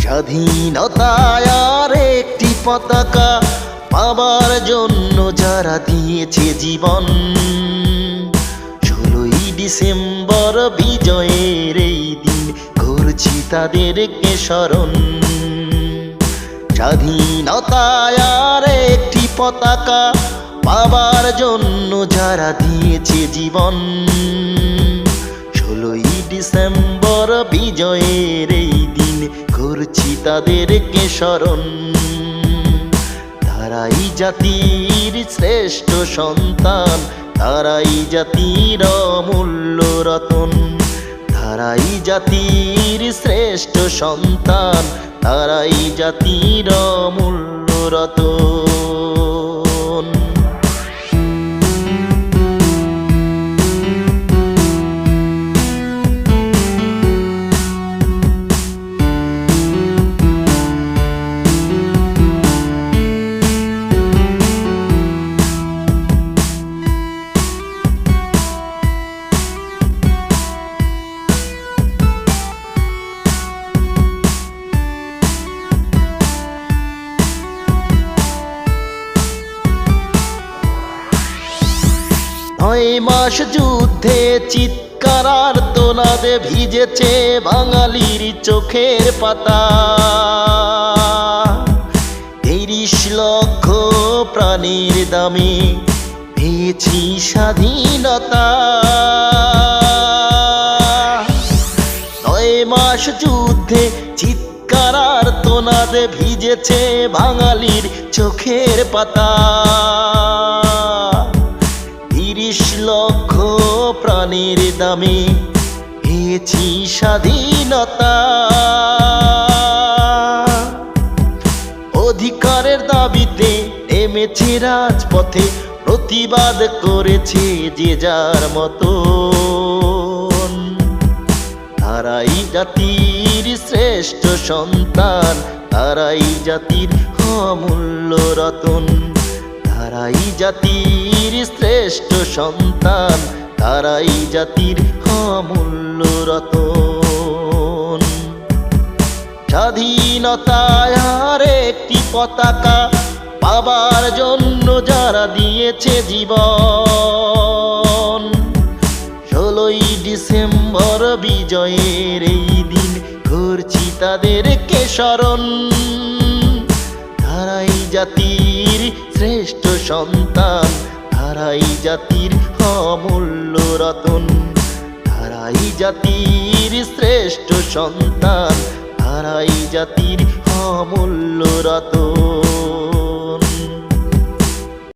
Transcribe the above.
স্বাধীনতায় আর একটি পতাকা পাবার জন্য যারা দিয়েছে জীবন, 16ই ডিসেম্বর বিজয়ের এই দিন করছি তাদেরকে স্মরণ। স্বাধীনতায় আর একটি পতাকা পাবার জন্য যারা দিয়েছে জীবন, 16ই ডিসেম্বর বিজয়ের এই দিন করছি তাদেরকে স্মরণ। তারাই জাতির শ্রেষ্ঠ সন্তান, তারাই জাতির অমূল্য রতন, তারাই জাতির শ্রেষ্ঠ সন্তান, তারাই জাতির অমূল্য রতন। নয় মাস যুদ্ধে চিৎকার আর্তনাদে ভিজেছে বাঙালির চোখের পাতা, 30 লক্ষ প্রাণের দামে পেয়েছি স্বাধীনতা। 9 মাস যুদ্ধে চিৎকার আর্তনাদে ভিজেছে বাঙালির চোখের পাতা, 30 লক্ষ প্রাণের দামে পেয়েছি স্বাধীনতা। অধিকারের দাবিতে নেমেছে রাজপথে, প্রতিবাদ করেছে যে যার মতো, তারাই জাতির শ্রেষ্ঠ সন্তান, তারাই জাতির অমূল্য রতন, তারাই জাতির শ্রেষ্ঠ সন্তান, তারাই জাতির অমূল্য রতন। স্বাধীনতায় আর একটি পতাকা পাবার জন্য যারা দিয়েছে জীবন, 16ই ডিসেম্বর বিজয়ের এই দিন করছি তাদেরকে স্মরণ। তারাই জাতির শ্রেষ্ঠ সন্তান, তারাই জাতির অমূল্য রতন, তারাই জাতির শ্রেষ্ঠ সন্তান, তারাই জাতির অমূল্য রতন।